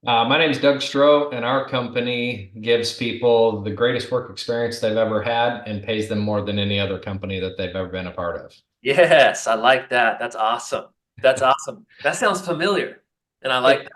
My name is Doug Stroh, and our company gives people the greatest work experience they've ever had and pays them more than any other company that they've ever been a part of. Yes, I like that. That's awesome. That's awesome. That sounds familiar, and I like It that.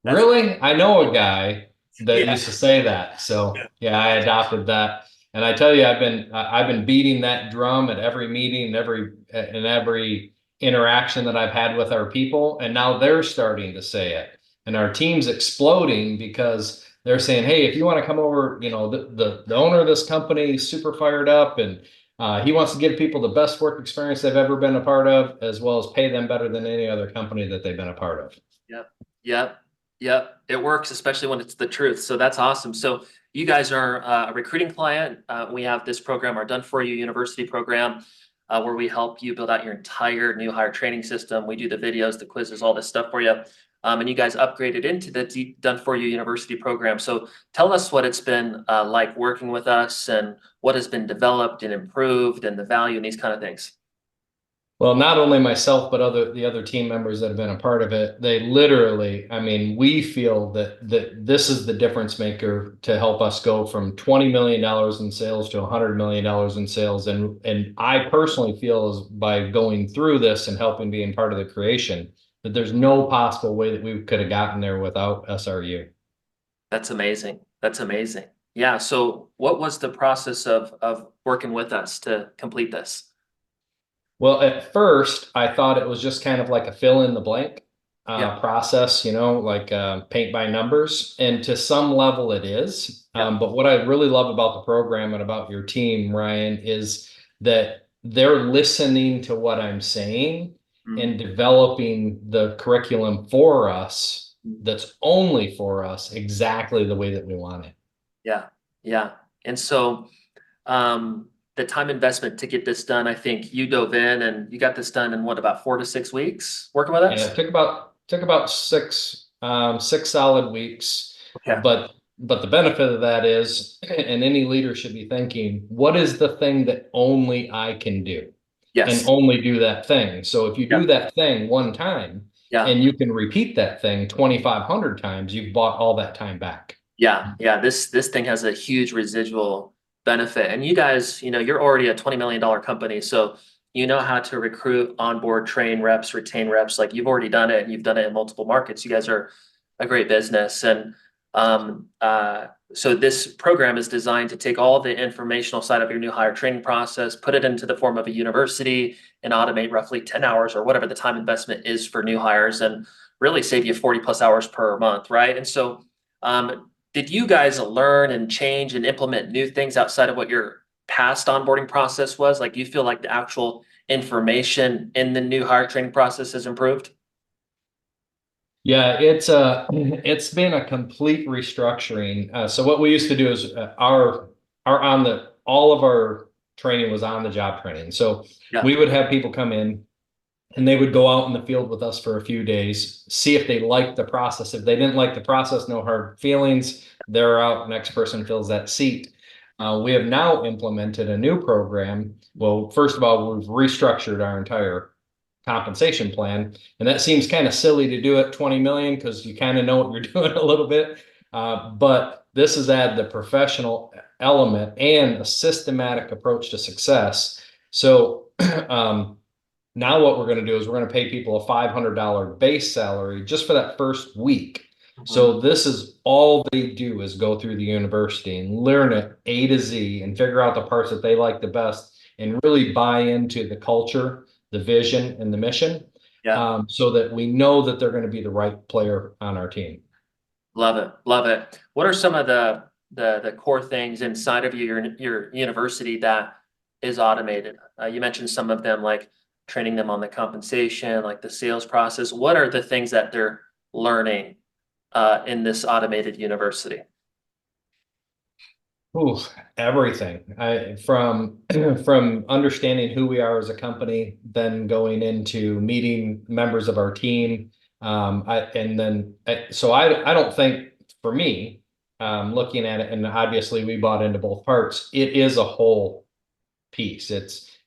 That's really, I know a guy that yeah, used to say that. So yeah, I adopted that. And I tell you, I've been beating that drum at every meeting, every interaction that I've had with our people, and now they're starting to say it. And our team's exploding because they're saying, "Hey, if you want to come over, the owner of this company is super fired up, and he wants to give people the best work experience they've ever been a part of, as well as pay them better than any other company that they've been a part of." yep, yep, yep. It works, especially when it's the truth. So that's awesome. So you guys are a recruiting client. We have this program, our Done For You University program, where we help you build out your entire new hire training system. We do the videos, the quizzes, all this stuff for you. And you guys upgraded into the Done For You University program. So tell us what it's been like working with us and what has been developed and improved and the value and these kind of things. Well, not only myself, but the other team members that have been a part of it, they literally, I mean, we feel that this is the difference maker to help us go from $20 million in sales to $100 million in sales. And I personally feel is by going through this and helping being part of the creation, that there's no possible way that we could have gotten there without SRU. That's amazing. That's amazing. Yeah. So what was the process of working with us to complete this? Well, at first, I thought it was just kind of like a fill in the blank Yeah. process, like paint by numbers. And to some level, it is. Yeah. But what I really love about the program and about your team, Ryan, is that they're listening to what I'm saying Mhm. and developing the curriculum for us that's only for us exactly the way that we want it. Yeah. Yeah. And so the time investment to get this done, I think you dove in and you got this done in what, about 4 to 6 weeks working with Yeah, us? it took about six solid weeks, Okay. but the benefit of that is, and any leader should be thinking, what is the thing that only I can do, and Yes. only do that thing. So if you Yeah. do that thing one time Yeah. and you can repeat that thing 2,500 times, you've bought all that time back. Yeah. Yeah. This thing has a huge residual benefit. And you guys, you're already a $20 million company. So you know how to recruit, onboard, train reps, retain reps. Like you've already done it and you've done it in multiple markets. You guys are a great business. And so this program is designed to take all the informational side of your new hire training process, put it into the form of a university and automate roughly 10 hours or whatever the time investment is for new hires and really save you 40 plus hours per month, right? And so did you guys learn and change and implement new things outside of what your past onboarding process was? Like, you feel like the actual information in the new hire training process has improved? Yeah, it's been a complete restructuring. So what we used to do is our on the all of our training was on the job training. So Yeah, we would have people come in and they would go out in the field with us for a few days, see if they liked the process. If they didn't like the process, no hard feelings. They're out. Next person fills that seat. We have now implemented a new program. Well, first of all, we've restructured our entire compensation plan. And that seems kind of silly to do at 20 million because you kind of know what you're doing a little bit. But this has added the professional element and a systematic approach to success. So now what we're going to do is we're going to pay people a $500 base salary just for that first week. mhm, So this is all they do is go through the university and learn it A to Z and figure out the parts that they like the best and really buy into the culture, the vision, and the mission, yeah, so that we know that they're going to be the right player on our team. love it, love it. What are some of the core things inside of your university that is automated? You mentioned some of them, like training them on the compensation, like the sales process. What are the things that they're learning in this automated university? Ooh, everything. From from understanding who we are as a company, then going into meeting members of our team. So I don't think for me, looking at it, and obviously we bought into both parts, it is a whole piece. Yeah,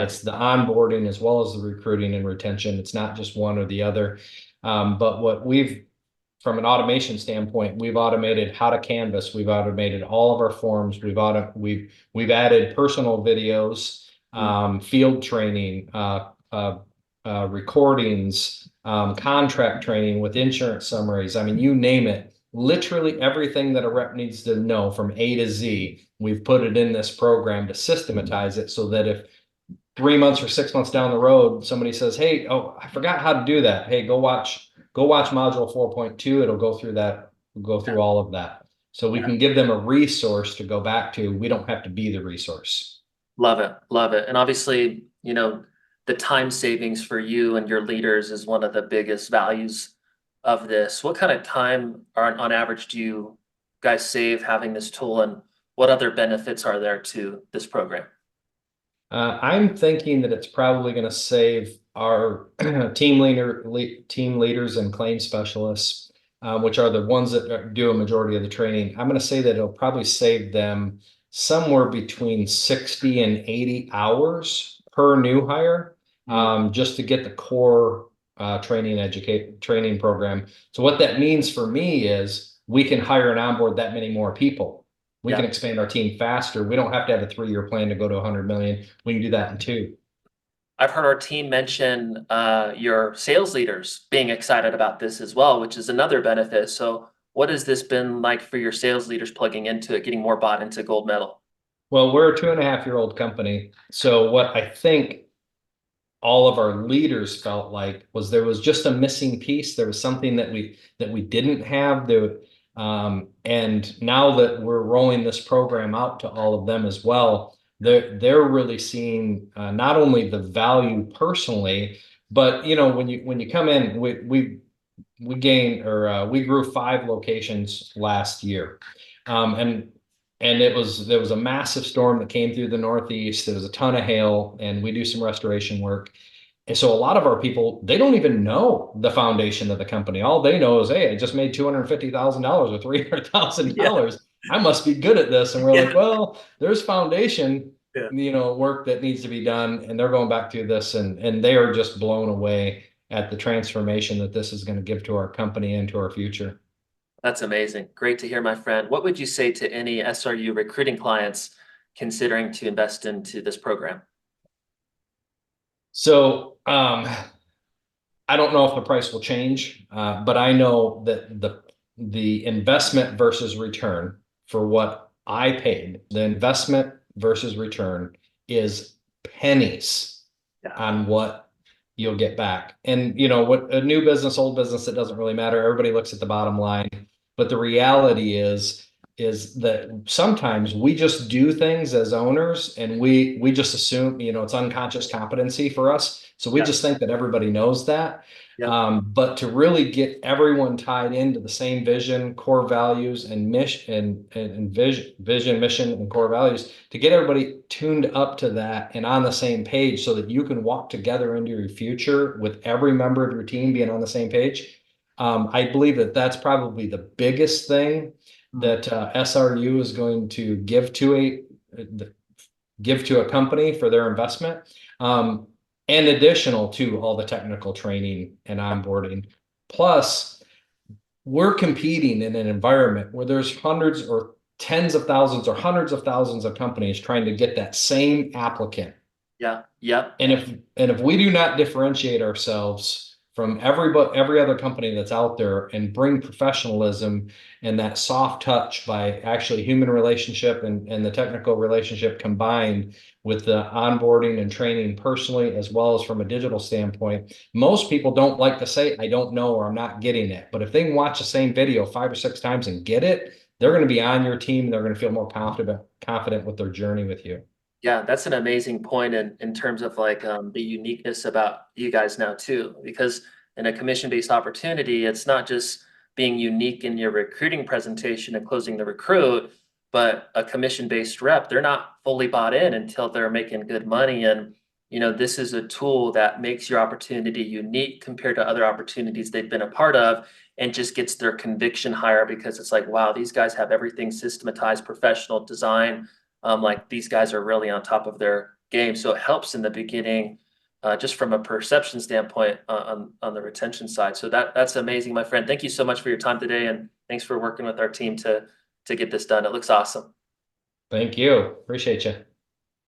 It's the onboarding as well as the recruiting and retention. It's not just one or the other. But what we've from an automation standpoint, we've automated how to canvas. We've automated all of our forms. We've added personal videos, field training, recordings, contract training with insurance summaries. I mean, you name it. Literally everything that a rep needs to know from A to Z, we've put it in this program to systematize it so that if 3 months or 6 months down the road, somebody says, "Hey, oh, I forgot how to do that." Hey, go watch module 4.2. It'll go through that, go through all of that. So we can give them a resource to go back to. We don't have to be the resource. Love it. Love it. And obviously, the time savings for you and your leaders is one of the biggest values of this. What kind of time on average do you guys save having this tool, and what other benefits are there to this program? I'm thinking that it's probably going to save our team leaders and claim specialists, which are the ones that do a majority of the training. I'm going to say that it'll probably save them somewhere between 60 and 80 hours per new hire, just to get the core training program. So what that means for me is we can hire and onboard that many more people. We can expand our team faster. We don't have to have a 3-year plan to go to 100 million. We can do that in 2. I've heard our team mention your sales leaders being excited about this as well, which is another benefit. So what has this been like for your sales leaders plugging into it, getting more bought into Gold Medal? Well, we're a 2.5-year-old company. So what I think all of our leaders felt like was there was just a missing piece. There was something that we didn't have. And now that we're rolling this program out to all of them as well, they're really seeing not only the value personally, but when you come in, we grew 5 locations last year, and there was a massive storm that came through the Northeast. There was a ton of hail, and we do some restoration work. And so a lot of our people, they don't even know the foundation of the company. All they know is, hey, I just made $250,000 or $300,000. I must be good at this. And we're like, well, there's foundation, work that needs to be done. And they're going back through this, and they are just blown away at the transformation that this is going to give to our company and to our future. That's amazing. Great to hear, my friend. What would you say to any SRU recruiting clients considering to invest into this program? So I don't know if the price will change, but I know that the investment versus return for what I paid, the investment versus return is pennies on what you'll get back. And what a new business, old business, it doesn't really matter. Everybody looks at the bottom line, but the reality is that sometimes we just do things as owners, and we just assume, it's unconscious competency for us. So we just think that everybody knows that. But to really get everyone tied into the same vision, core values, and mission, and vision, mission, and core values, to get everybody tuned up to that and on the same page so that you can walk together into your future with every member of your team being on the same page. I believe that that's probably the biggest thing that SRU is going to give to a company for their investment, and additional to all the technical training and onboarding. Plus, we're competing in an environment where there's hundreds or tens of thousands or hundreds of thousands of companies trying to get that same applicant. And if we do not differentiate ourselves from every other company that's out there and bring professionalism and that soft touch by actually human relationship and the technical relationship combined with the onboarding and training personally, as well as from a digital standpoint, most people don't like to say, I don't know, or I'm not getting it. But if they can watch the same video 5 or 6 times and get it, they're going to be on your team. And they're going to feel more confident with their journey with you. Yeah, that's an amazing point in terms of the uniqueness about you guys now too, because in a commission-based opportunity, it's not just being unique in your recruiting presentation and closing the recruit, but a commission-based rep, they're not fully bought in until they're making good money. And, this is a tool that makes your opportunity unique compared to other opportunities they've been a part of, and just gets their conviction higher because it's like, wow, these guys have everything systematized, professional design. These guys are really on top of their game. So it helps in the beginning just from a perception standpoint on the retention side. So that's amazing, my friend. Thank you so much for your time today, and thanks for working with our team to get this done. It looks awesome. Thank you. Appreciate you.